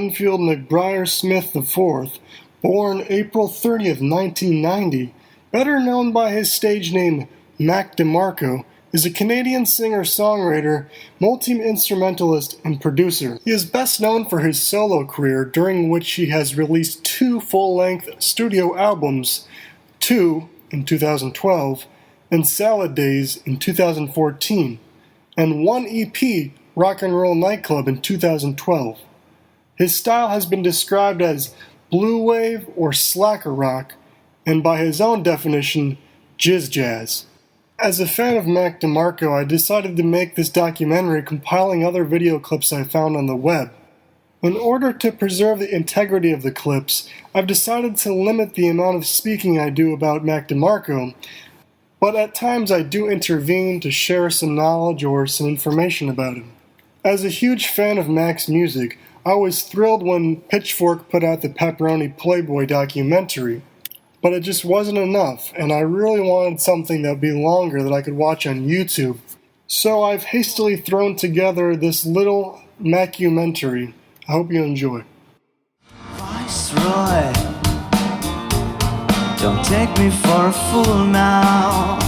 Winfield McBriar Smith IV, born April 30th, 1990, better known by his stage name Mac DeMarco, is a Canadian singer-songwriter, multi-instrumentalist, and producer. He is best known for his solo career, during which he has released 2 full-length studio albums, 2 in 2012, and Salad Days in 2014, and 1 EP, Rock and Roll Nightclub, in 2012. His style has been described as blue wave or slacker rock, and by his own definition, jizz jazz. As a fan of Mac DeMarco, I decided to make this documentary compiling other video clips I found on the web. In order to preserve the integrity of the clips, I've decided to limit the amount of speaking I do about Mac DeMarco, but at times I do intervene to share some knowledge or some information about him. As a huge fan of Mac's music, I was thrilled when Pitchfork put out the Pepperoni Playboy documentary, but it just wasn't enough, and I really wanted something that would be longer that I could watch on YouTube. So I've hastily thrown together this little Macumentary. I hope you enjoy. Viceroy, don't take me for a fool now.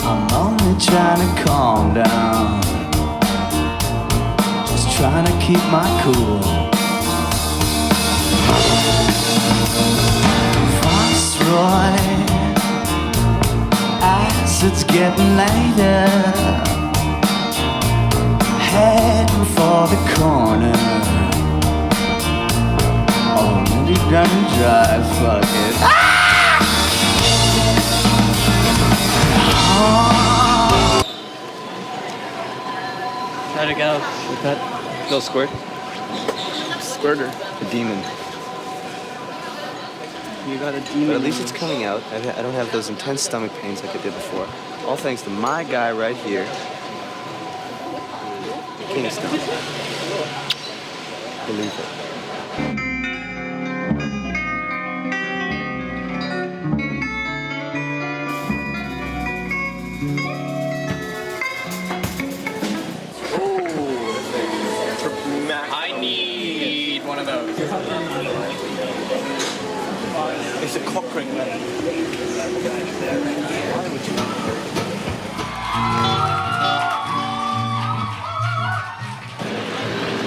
I'm only trying to calm down, just trying to keep my cool. Viceroy, as it's getting later, heading for the corner. Oh, maybe gonna drive, fuck it. Ah! How'd it go? With that little squirt? Squirter. A demon. You got a demon. But at least it's coming out. I don't have those intense stomach pains like I did before. All thanks to my guy right here. Kingston. Believe it. I need one of those. It's a cock ring, man.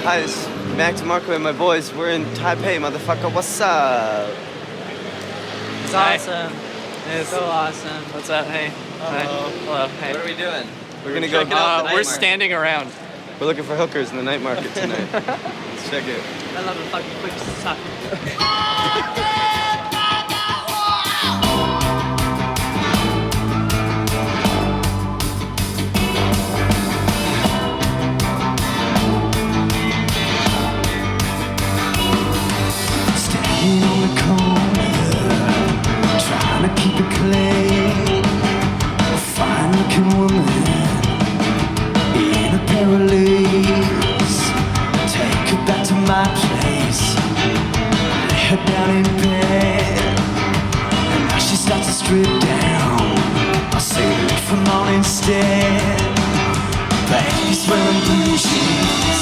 Hi, this is Mac DeMarco and my boys. We're in Taipei, motherfucker. What's up? It's awesome. It's so awesome. What's up? Hey. Hi. Hello. Hey. What are we doing? We're gonna go. We're standing around. We're looking for hookers in the night market tonight. Let's check it. I love a fucking quick suck. Standing on the corner, trying to keep it clean. A fine-looking woman in a pair of leaves. Take her back to my place, lay her down in bed, and now she starts to strip down. I say look for mom instead. Baby's wearing blue jeans.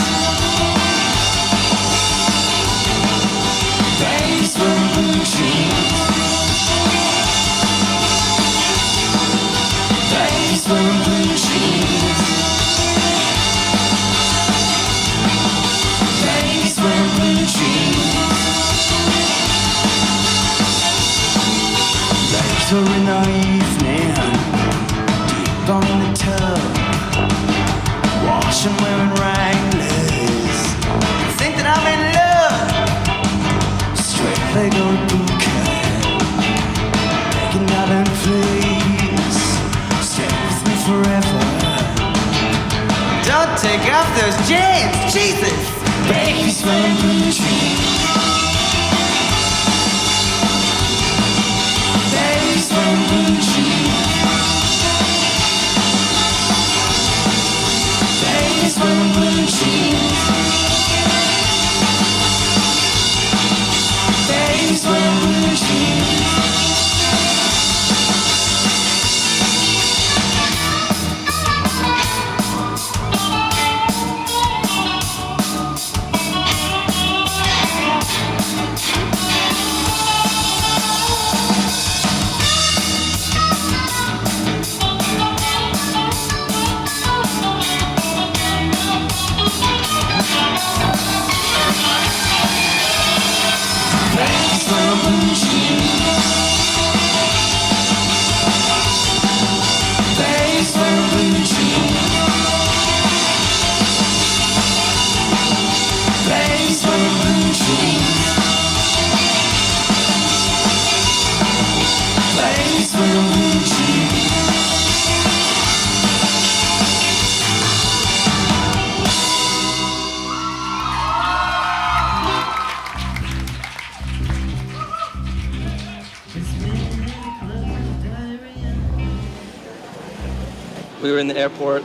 Baby's wearing blue jeans. Baby's wearing blue jeans. Baby's wearing blue jeans. Later in the evening, deep on the tub, washing, wearing Wranglers. Think that I'm in love. Straight leg or a boot cut, begging out and please stay with me forever. Don't take off those jeans, Jesus. Baby's wearing blue jeans. Baby's wearing blue jeans. Baby's wearing blue jeans. Baby's wearing blue jeans. of blue jeans. Place full of blue jeans. We were in the airport,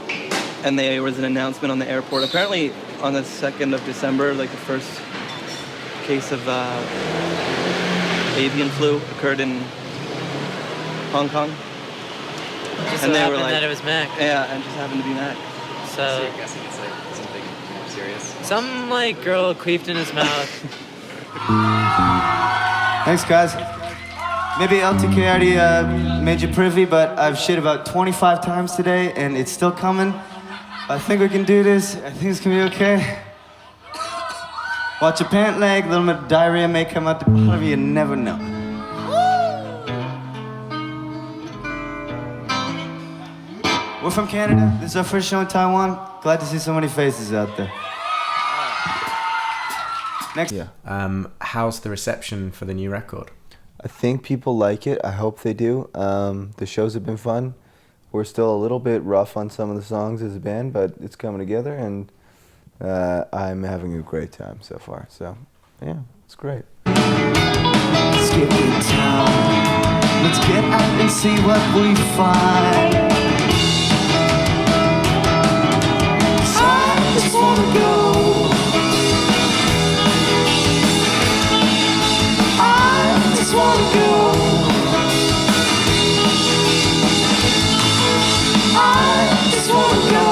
and there was an announcement on the airport. Apparently, on the 2nd of December, like the first case of avian flu occurred in Hong Kong. Just And so they were happened like- that it was Mac. Yeah, and it just happened to be Mac. So I'm guessing it's like something more serious. some like girl queefed in his mouth. Thanks, guys. Maybe LTK already made you privy, but I've shit about 25 times today, and it's still coming. I think we can do this. I think it's gonna be okay. Watch your pant leg, a little bit of diarrhea may come out the bottom of you, you never know. We're from Canada. This is our first show in Taiwan. Glad to see so many faces out there. Next. Yeah. How's the reception for the new record? I think people like it. I hope they do. The shows have been fun. We're still a little bit rough on some of the songs as a band, but it's coming together, and I'm having a great time so far. So, yeah, it's great. Let's get in town. Let's get out and see what we find. 'Cause I just wanna go. I just wanna go. I just wanna go.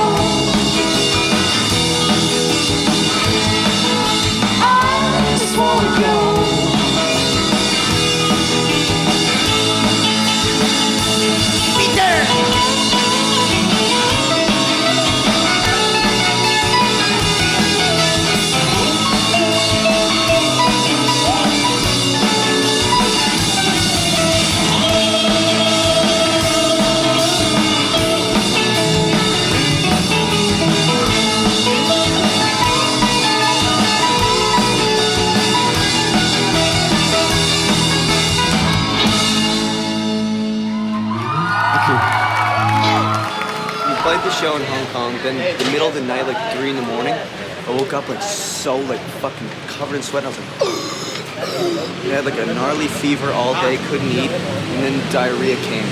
I just wanna go. We played the show in Hong Kong, then the middle of the night, like 3 in the morning, I woke up like so like fucking covered in sweat, and I was like, I had like a gnarly fever all day, couldn't eat, and then diarrhea came.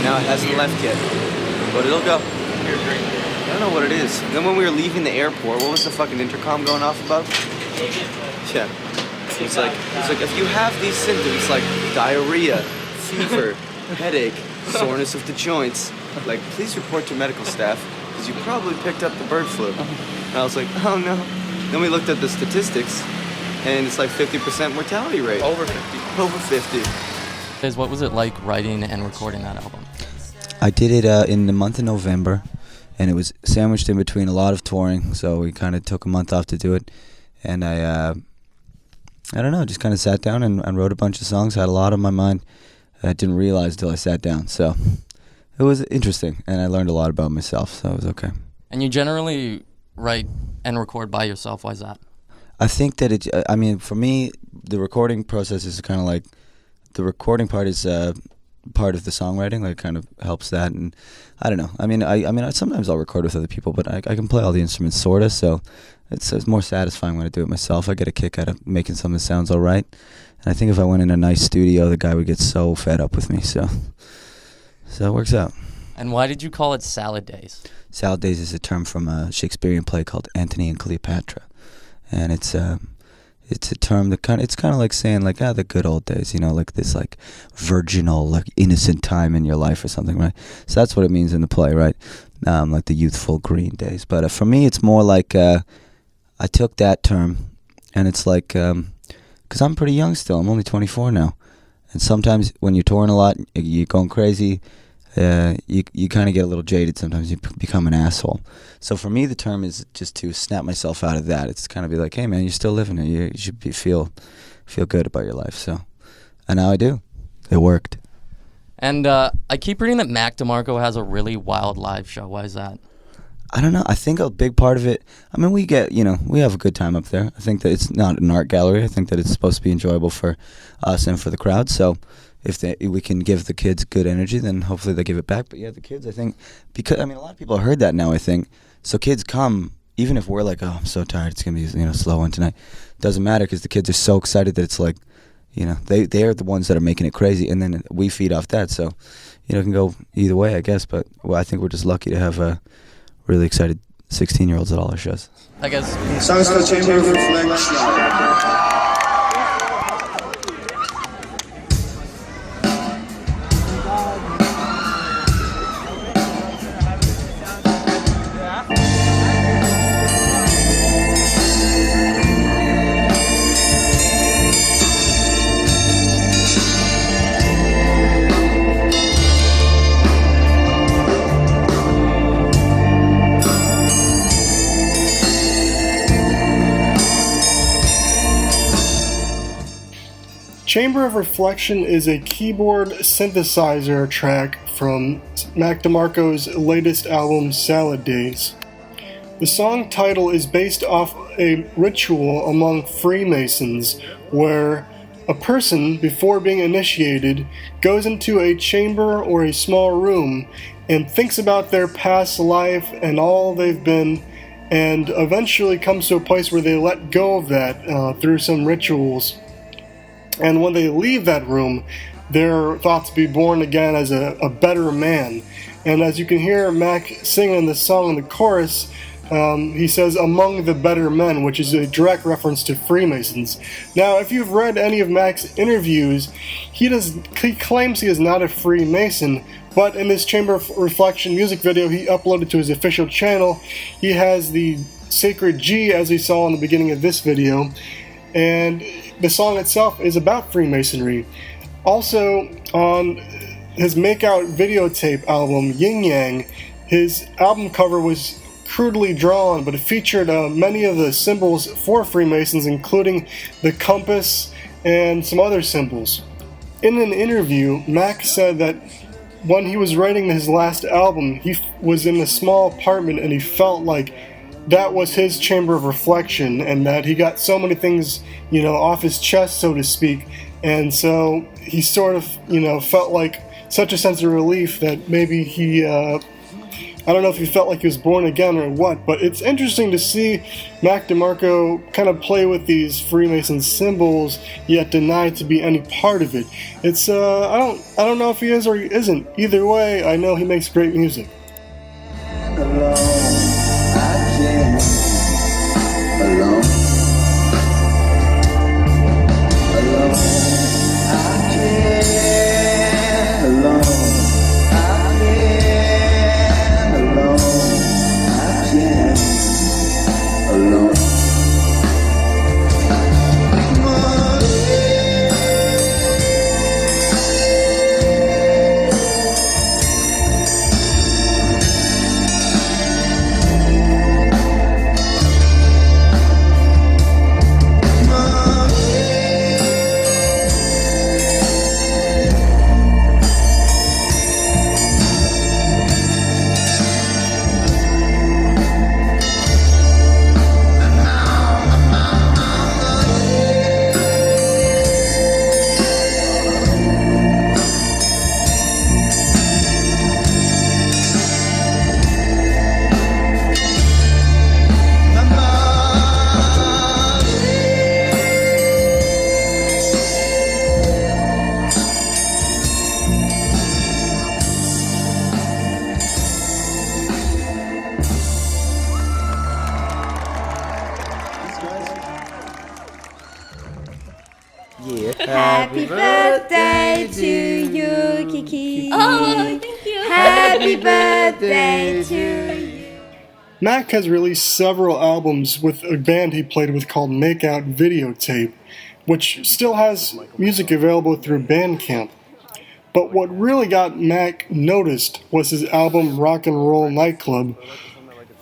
Now it hasn't left yet, but it'll go. I don't know what it is. Then when we were leaving the airport, what was the fucking intercom going off about? Yeah. It's like if you have these symptoms like diarrhea, fever, headache, soreness of the joints, like please report to medical staff because you probably picked up the bird flu. And I was like, oh no. Then we looked at the statistics, and it's like 50% mortality rate. Over 50. Over 50. What was it like writing and recording that album? I did it in the month of November, and it was sandwiched in between a lot of touring, so we kind of took a month off to do it. And I don't know, just kind of sat down and wrote a bunch of songs, had a lot on my mind. I didn't realize until I sat down, so it was interesting, and I learned a lot about myself, so it was okay. And you generally write and record by yourself. Why is that? I think that I mean, for me, the recording process is kind of like, the recording part is part of the songwriting, like kind of helps that, and I don't know. I mean, sometimes I'll record with other people, but I can play all the instruments sorta, so it's more satisfying when I do it myself. I get a kick out of making something that sounds all right, and I think if I went in a nice studio, the guy would get so fed up with me, so it works out. And why did you call it Salad Days? Salad Days is a term from a Shakespearean play called Antony and Cleopatra, and it's a term that it's kind of like saying like, the good old days, you know, like this like virginal, like innocent time in your life or something, right? So that's what it means in the play, right? Like the youthful green days. But for me, it's more like I took that term, and it's like, because I'm pretty young still. I'm only 24 now, and sometimes when you're touring a lot, you're going crazy. You kind of get a little jaded sometimes. You become an asshole. So for me, the term is just to snap myself out of that. It's kind of be like, hey man, you're still living it. You should feel good about your life. So, and now I do. It worked. And I keep reading that Mac DeMarco has a really wild live show. Why is that? I don't know. I think a big part of it, I mean, we have a good time up there. I think that it's not an art gallery. I think that it's supposed to be enjoyable for us and for the crowd. So if we can give the kids good energy, then hopefully they give it back. But yeah, the kids, I think, because, I mean, a lot of people have heard that now, I think. So kids come, even if we're like, oh, I'm so tired, it's going to be, slow one tonight. Doesn't matter because the kids are so excited that it's like, they are the ones that are making it crazy. And then we feed off that. So, it can go either way, I guess. But I think we're just lucky to have really excited 16-year-olds at all our shows. I guess. Song is called Chamber of Reflection. Chamber of Reflection is a keyboard synthesizer track from Mac DeMarco's latest album, Salad Days. The song title is based off a ritual among Freemasons where a person, before being initiated, goes into a chamber or a small room and thinks about their past life and all they've been, and eventually comes to a place where they let go of that through some rituals. And when they leave that room, they're thought to be born again as a better man. And as you can hear Mac singing the song in the chorus, he says, among the better men, which is a direct reference to Freemasons. Now, if you've read any of Mac's interviews, he claims he is not a Freemason, but in this Chamber of Reflection music video he uploaded to his official channel, he has the sacred G, as we saw in the beginning of this video, and the song itself is about Freemasonry. Also, on his Makeout videotape album, Yin Yang, his album cover was crudely drawn, but it featured many of the symbols for Freemasons, including the compass and some other symbols. In an interview, Mac said that when he was writing his last album, he was in a small apartment and he felt like that was his chamber of reflection, and that he got so many things, off his chest, so to speak, and so he sort of, felt like such a sense of relief that maybe he, I don't know if he felt like he was born again or what, but it's interesting to see Mac DeMarco kind of play with these Freemason symbols, yet deny to be any part of it. It's, I don't know if he is or he isn't. Either way, I know he makes great music. Happy birthday to you, Kiki. Oh, thank you. Happy birthday to you. Mac has released several albums with a band he played with called Makeout Videotape, which still has music available through Bandcamp. But what really got Mac noticed was his album Rock and Roll Nightclub.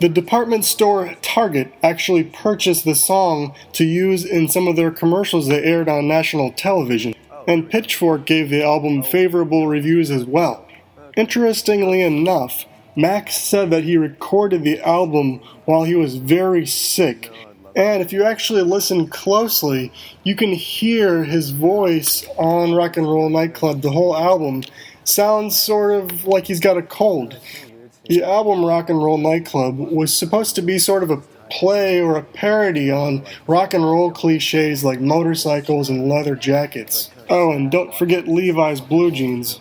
The department store Target actually purchased the song to use in some of their commercials they aired on national television, and Pitchfork gave the album favorable reviews as well. Interestingly enough, Mac said that he recorded the album while he was very sick. And if you actually listen closely, you can hear his voice on Rock and Roll Nightclub. The whole album sounds sort of like he's got a cold. The album Rock and Roll Nightclub was supposed to be sort of a play or a parody on rock and roll cliches like motorcycles and leather jackets. Oh, and don't forget Levi's blue jeans.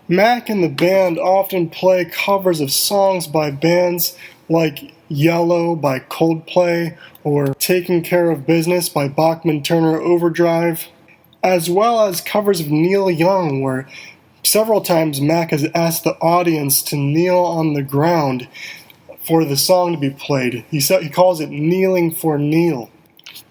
Mac and the band often play covers of songs by bands like Yellow by Coldplay or Taking Care of Business by Bachman Turner Overdrive, as well as covers of Neil Young, where several times Mac has asked the audience to kneel on the ground for the song to be played. He calls it Kneeling for Neil.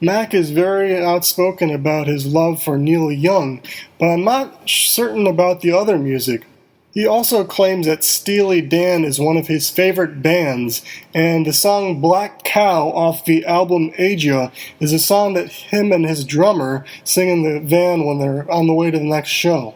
Mac is very outspoken about his love for Neil Young, but I'm not certain about the other music. He also claims that Steely Dan is one of his favorite bands, and the song Black Cow off the album Aja is a song that him and his drummer sing in the van when they're on the way to the next show.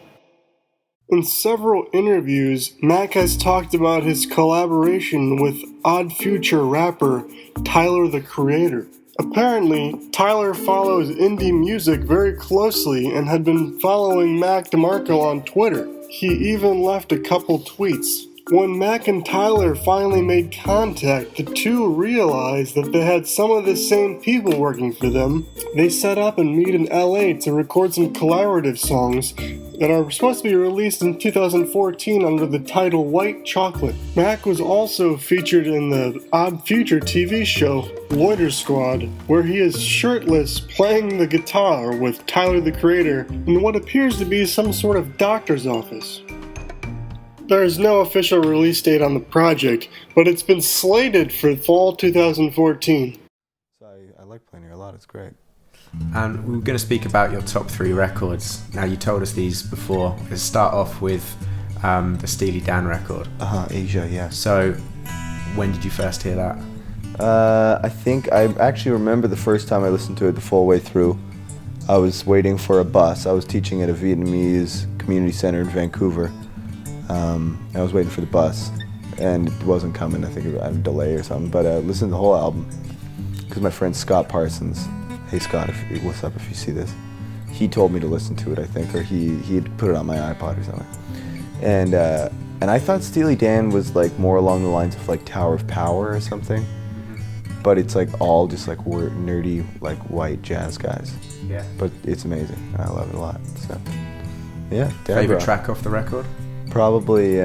In several interviews, Mac has talked about his collaboration with Odd Future rapper Tyler the Creator. Apparently, Tyler follows indie music very closely and had been following Mac DeMarco on Twitter. He even left a couple tweets. When Mac and Tyler finally made contact, the two realized that they had some of the same people working for them. They set up and meet in LA to record some collaborative songs that are supposed to be released in 2014 under the title White Chocolate. Mac was also featured in the Odd Future TV show Loiter Squad, where he is shirtless playing the guitar with Tyler the Creator in what appears to be some sort of doctor's office. There is no official release date on the project, but it's been slated for fall 2014. So I like playing here a lot, it's great. And we were going to speak about your top 3 records. Now, you told us these before. Let's start off with the Steely Dan record. Asia, yeah. So, when did you first hear that? I think I actually remember the first time I listened to it the full way through. I was waiting for a bus. I was teaching at a Vietnamese community center in Vancouver. I was waiting for the bus, and it wasn't coming. I think it had a delay or something. But I listened to the whole album because my friend Scott Parsons, hey Scott, what's up if you see this? He told me to listen to it, I think, or he had put it on my iPod or something. And I thought Steely Dan was like more along the lines of like Tower of Power or something. But it's like all just like nerdy, like white jazz guys. Yeah. But it's amazing. I love it a lot. So yeah. Favorite track off the record? Probably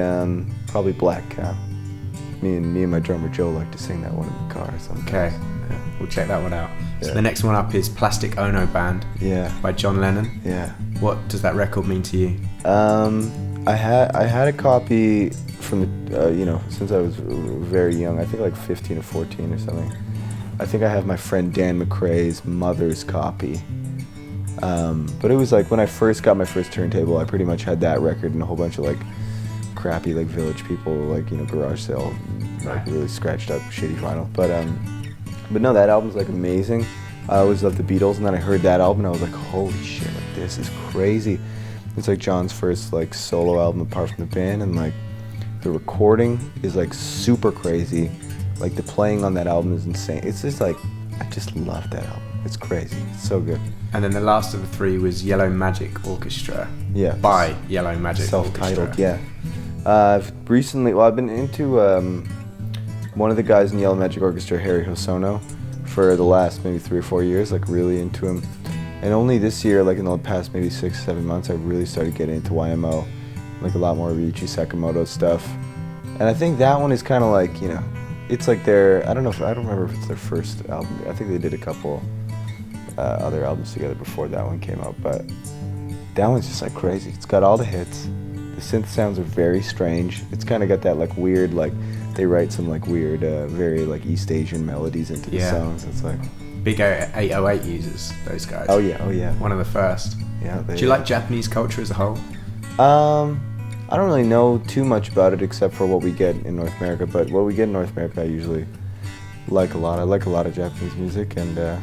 Black Cow. Me and my drummer Joe like to sing that one in the car or something. Okay, yeah. We'll check that one out. Yeah. So the next one up is Plastic Ono Band. Yeah. By John Lennon. Yeah. What does that record mean to you? I had a copy from the since I was very young. I think like 15 or 14 or something. I think I have my friend Dan McRae's mother's copy. But it was like when I first got my first turntable, I pretty much had that record and a whole bunch of like crappy like Village People, like garage sale, like really scratched up shitty vinyl. But no, that album's like amazing. I always loved the Beatles, and then I heard that album and I was like, holy shit, like this is crazy. It's like John's first like solo album apart from the band, and like the recording is like super crazy. Like the playing on that album is insane. It's just like, I just love that album. It's crazy. It's so good. And then the last of the 3 was Yellow Magic Orchestra. Yeah. By Yellow Magic Self-titled, Orchestra. yeah. I've been into one of the guys in Yellow Magic Orchestra, Harry Hosono, for the last maybe 3 or 4 years, like really into him. And only this year, like in the past maybe 6 or 7 months, I really started getting into YMO, like a lot more Ryuichi Sakamoto stuff. And I think that one is kind of like, it's like I don't remember if it's their first album. I think they did a couple other albums together before that one came out, but That one's just like crazy. It's got all the hits. The synth sounds are very strange. It's kind of got that like weird, like they write some like weird, very like East Asian melodies into the songs. It's like big 808 users, those guys. Oh yeah. One of the first. Yeah. Do you like Japanese culture as a whole? I don't really know too much about it except for what we get in North America. But what we get in North America, I usually like a lot. I like a lot of Japanese music and the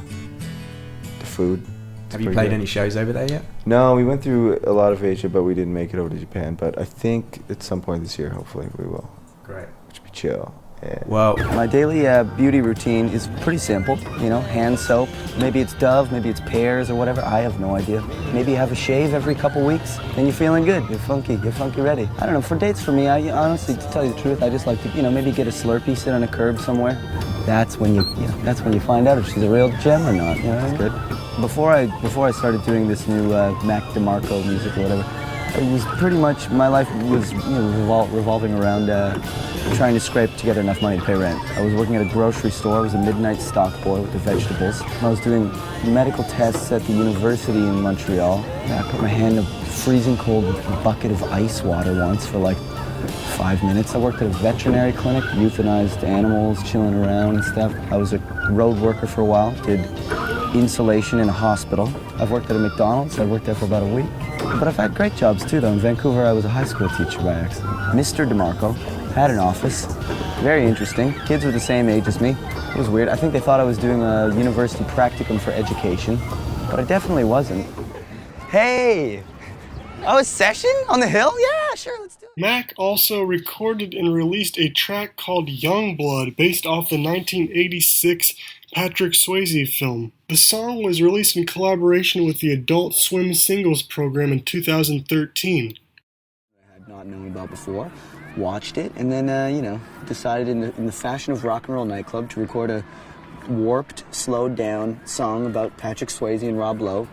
food. Have you played any shows over there yet? No, we went through a lot of Asia, but we didn't make it over to Japan. But I think at some point this year, hopefully, we will. Great. Which would be chill. Yeah. Well, my daily beauty routine is pretty simple. You know, hand soap. Maybe it's Dove, maybe it's pears or whatever. I have no idea. Maybe you have a shave every couple weeks, and you're feeling good. You're funky ready. I don't know. For dates, for me, I honestly, to tell you the truth, I just like to, you know, maybe get a Slurpee, sit on a curb somewhere. That's when you find out if she's a real gem or not. You know, that's good. Before I started doing this new Mac DeMarco music or whatever, it was pretty much, my life was revolving around trying to scrape together enough money to pay rent. I was working at a grocery store. I was a midnight stock boy with the vegetables. I was doing medical tests at the university in Montreal. I put my hand in a freezing cold bucket of ice water once for like 5 minutes. I worked at a veterinary clinic, euthanized animals, chilling around and stuff. I was a road worker for a while, did insulation in a hospital. I've worked at a McDonald's. I worked there for about a week. But I've had great jobs too, though. In Vancouver, I was a high school teacher by accident. Mr. DeMarco had an office. Very interesting. Kids were the same age as me. It was weird. I think they thought I was doing a university practicum for education, but I definitely wasn't. Hey! Oh, a session on the hill? Yeah, sure, let's do it. Mac also recorded and released a track called Youngblood based off the 1986 Patrick Swayze film. The song was released in collaboration with the Adult Swim Singles program in 2013. I had not known about before, watched it, and then, decided in the fashion of Rock and Roll Nightclub to record a warped, slowed down song about Patrick Swayze and Rob Lowe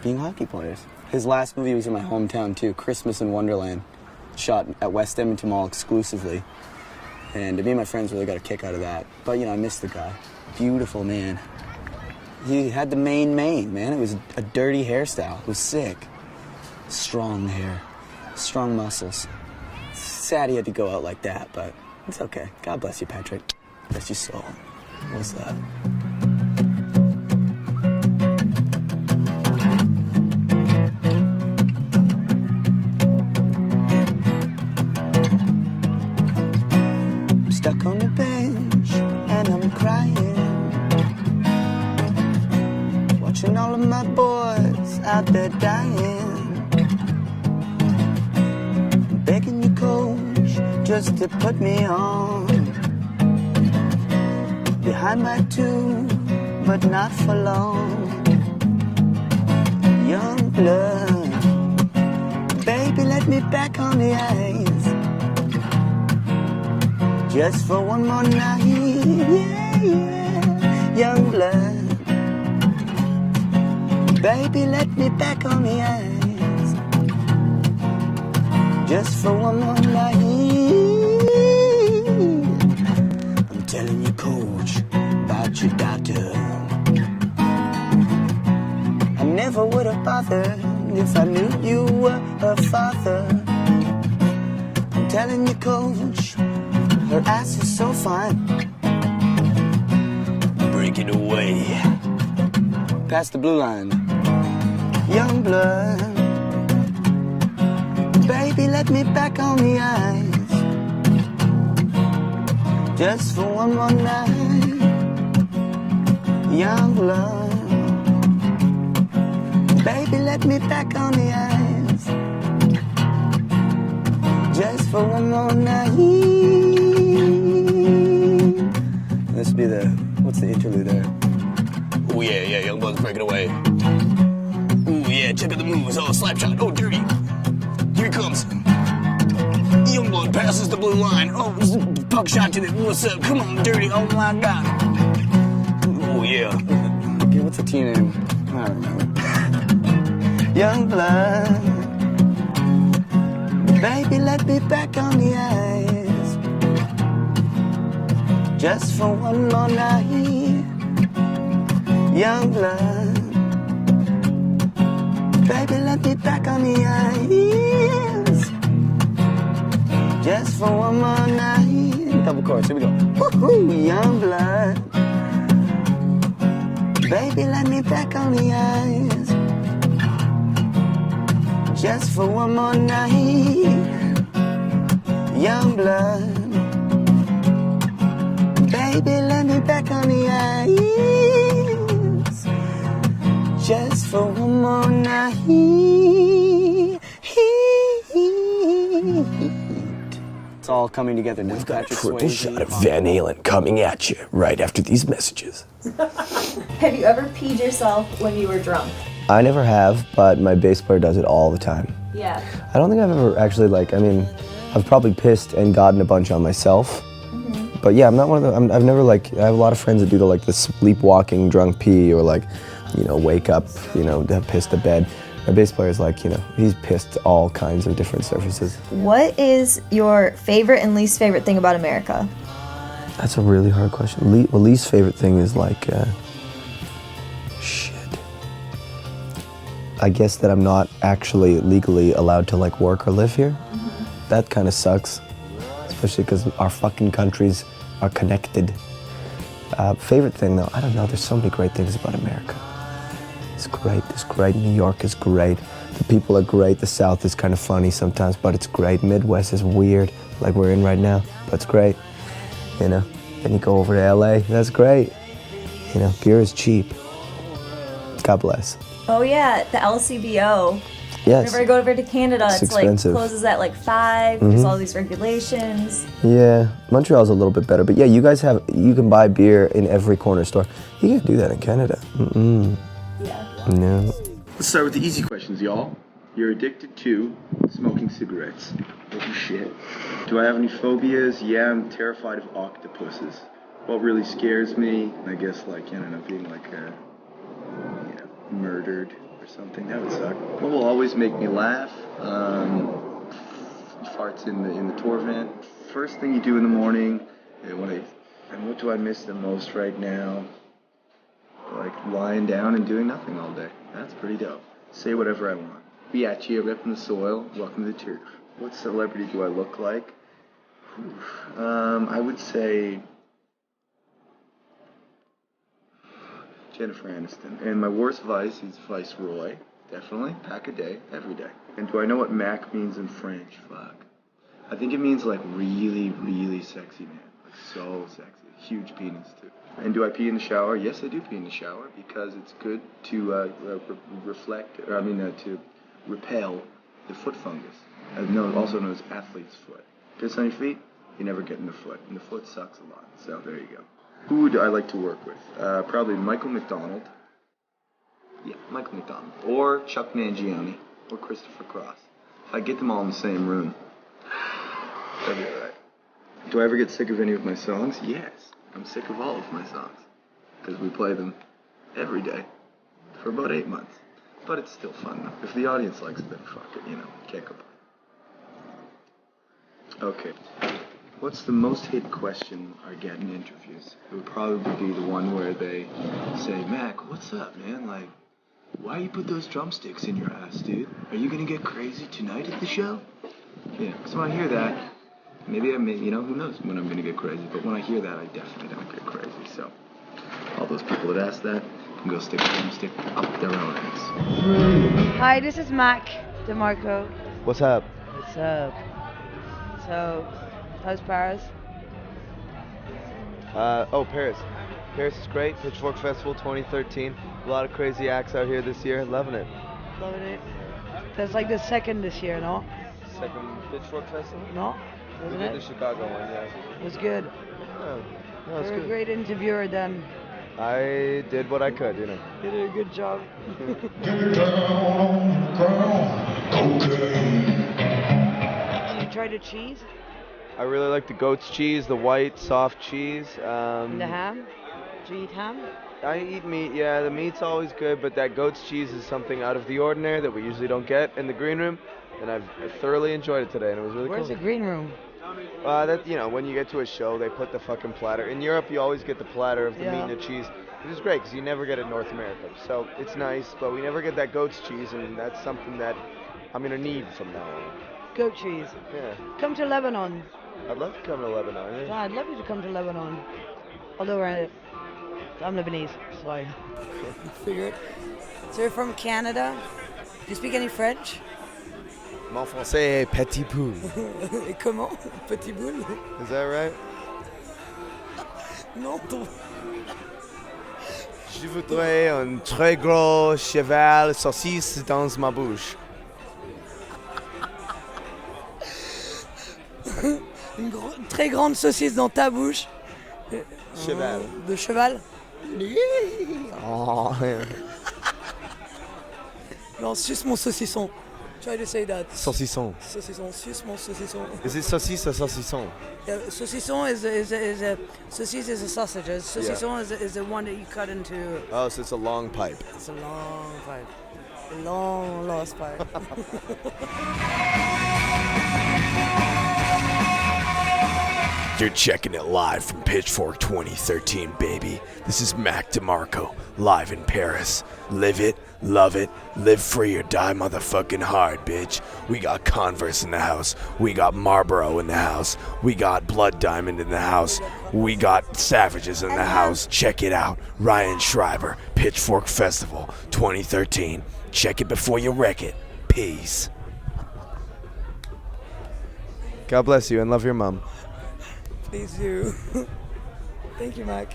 being hockey players. His last movie was in my hometown too, Christmas in Wonderland, shot at West Edmonton Mall exclusively. And me and my friends really got a kick out of that. But, I miss the guy. Beautiful man. He had the mane, man. It was a dirty hairstyle. It was sick. Strong hair. Strong muscles. Sad he had to go out like that, but it's okay. God bless you, Patrick. Bless your soul. What's that? Stuck on the bench and I'm crying, watching all of my boys out there dying, begging you, coach, just to put me on behind my tune, but not for long. Young blood, baby, let me back on the ice. Just for one more night, yeah, young blood. Baby, let me back on the ice. Just for one more night. I'm telling you, coach, about your doctor. I never would have bothered if I knew you were her father. I'm telling you, coach, her ass is so fine. Break it away. Past the blue line. Young blood. Baby, let me back on the ice. Just for one more night. Young blood. Baby, let me back on the ice. Just for one more night. This would be what's the interlude there? Oh yeah, young blood's breaking away. Oh yeah, check out the moves. Oh, slap shot. Oh, dirty. Here he comes. Young blood passes the blue line. Oh, puck shot to the, what's up? Come on, dirty. Oh my God. Oh yeah. Okay, what's the team name? I don't remember. Young blood. Baby, let me back on the ice. Just for one more night. Young blood. Baby, let me back on the ice. Just for one more night. Double chorus, here we go. Woohoo, young blood. Baby, let me back on the ice. Just for one more night. Young blood. Baby, let me back on the ice. Just for one more night. It's all coming together now. We've got a triple shot of Van Halen coming at you right after these messages. Have you ever peed yourself when you were drunk? I never have, but my bass player does it all the time. Yeah. I don't think I've ever actually, like, I mean, I've probably pissed and gotten a bunch on myself. But yeah, I'm not one of the, I've never, like, I have a lot of friends that do the sleepwalking drunk pee or, like, you know, wake up, you know, have pissed the bed. My bass player is like, you know, he's pissed all kinds of different surfaces. What is your favorite and least favorite thing about America? That's a really hard question. Least favorite thing is like, shit. I guess that I'm not actually legally allowed to like work or live here. That kind of sucks, especially because our fucking countries are connected. Favorite thing though, I don't know, there's so many great things about America. It's great, New York is great. The people are great, the South is kind of funny sometimes, but it's great. Midwest is weird, like we're in right now, but it's great. You know, then you go over to LA, that's great. You know, beer is cheap. God bless. Oh yeah, the LCBO. Yes. Whenever I go over to Canada, it's like expensive. closes at like 5. There's all these regulations. Yeah, Montreal's a little bit better, but yeah, you can buy beer in every corner store. You can't do that in Canada. Yeah. No. Let's start with the easy questions, y'all. You're addicted to smoking cigarettes. Oh shit. Do I have any phobias? Yeah, I'm terrified of octopuses. What really scares me, I guess, like, I don't know, being like, murdered or something. That would suck. What will always make me laugh? Farts in the tour van. First thing you do in the morning. And what do I miss the most right now? Like lying down and doing nothing all day. That's pretty dope. Say whatever I want. Biatchy, ripping the soil. Welcome to the turf. What celebrity do I look like? I would say Jennifer Aniston. And my worst vice is Viceroy. Definitely. Pack a day. Every day. And do I know what Mac means in French? Fuck. I think it means like really, really sexy man. Like so sexy. Huge penis too. And do I pee in the shower? Yes, I do pee in the shower because it's good to to repel the foot fungus, also known as athlete's foot. Piss on your feet, you never get in the foot, and the foot sucks a lot. So there you go. Who would I like to work with? Probably Michael McDonald. Yeah, Michael McDonald. Or Chuck Mangione. Or Christopher Cross. If I get them all in the same room, that'd be alright. Do I ever get sick of any of my songs? Yes. I'm sick of all of my songs. Because we play them every day for about 8 months. But it's still fun though. If the audience likes it, then fuck it, you know. Can't complain. Okay. What's the most hit question I get in interviews? It would probably be the one where they say, Mac, what's up, man? Like, why you put those drumsticks in your ass, dude? Are you gonna get crazy tonight at the show? Yeah, because when I hear that, maybe you know, who knows when I'm gonna get crazy, but when I hear that, I definitely don't get crazy, so. All those people that ask that can go stick a drumstick up their own ass. Hi, this is Mac DeMarco. What's up? What's up? So, how's Paris? Paris. Paris is great. Pitchfork Festival 2013. A lot of crazy acts out here this year. Loving it. Loving it. That's like the second this year, no? Second Pitchfork Festival? No? We Wasn't did it? the Chicago one, yeah. It was good. No, it's You're a good. great interviewer then. I did what I could, you know. You did a good job. You tried the cheese? I really like the goat's cheese, the white, soft cheese. And the ham? Do you eat ham? I eat meat, yeah. The meat's always good, but that goat's cheese is something out of the ordinary that we usually don't get in the green room. And I've thoroughly enjoyed it today, and it was really Where's cool. the green room? That when you get to a show, they put the fucking platter. In Europe, you always get the platter of the meat and the cheese, which is great because you never get it in North America. So it's nice, but we never get that goat's cheese, and that's something that I'm gonna need from now on. Goat cheese. Yeah. Come to Lebanon. I'd love to come to Lebanon. Yeah, I'd love you to come to Lebanon. Although I'm Lebanese, so I figured. So you're from Canada. Do you speak any French? Mon français est petit peu. Et comment? Petit boule? Is that right? Non, Je voudrais un très gros cheval saucisse dans ma bouche. Une très grande saucisse dans ta bouche. Cheval. De cheval? Oh, yeah. Non, suce mon saucisson. Try to say that. Saucisson. Saucisson, suce mon saucisson. Is it saucisse or saucisson? Saucisson is a saucisse is a sausage. Saucisson is the one that you cut into. Oh, so it's a long pipe. It's a long pipe. A long lost pipe. You're checking it live from Pitchfork 2013, baby. This is Mac DeMarco, live in Paris. Live it, love it, live free or die motherfucking hard, bitch. We got Converse in the house. We got Marlboro in the house. We got Blood Diamond in the house. We got Savages in the house. Check it out. Ryan Schreiber, Pitchfork Festival 2013. Check it before you wreck it. Peace. God bless you and love your mom. Please do. Thank you, Mac.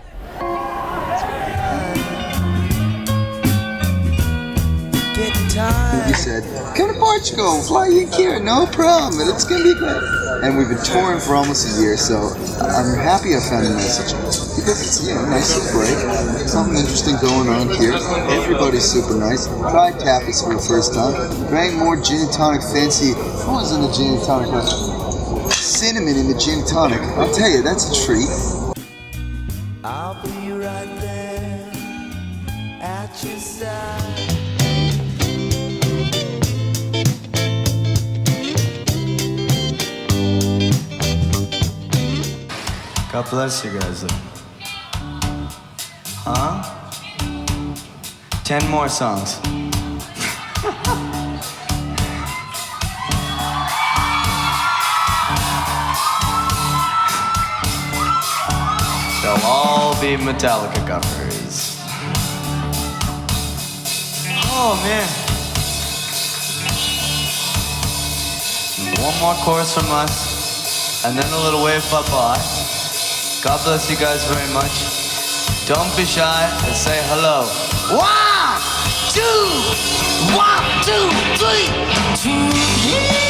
He said, come to Portugal, fly you here, no problem, it's gonna be great. And we've been touring for almost a year, so I'm happy I found a message. Because it's, nice to break, something interesting going on here. Everybody's super nice. Tried tapas for the first time. Drank more gin and tonic fancy. What was in the gin and tonic? Cinnamon in the gin and tonic. I'll tell you, that's a treat. I'll be right there at your side. God bless you guys. Huh? 10 more songs. They'll all be Metallica covers. Oh man. One more chorus from us, and then a little wave bye-bye. God bless you guys very much. Don't be shy and say hello. 1, 2, 1, 2, 3.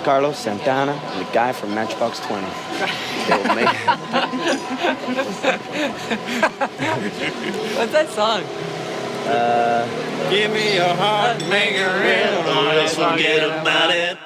Carlos Santana and the guy from Matchbox 20. What's that song? Give me your heart, make it real, or else forget about it.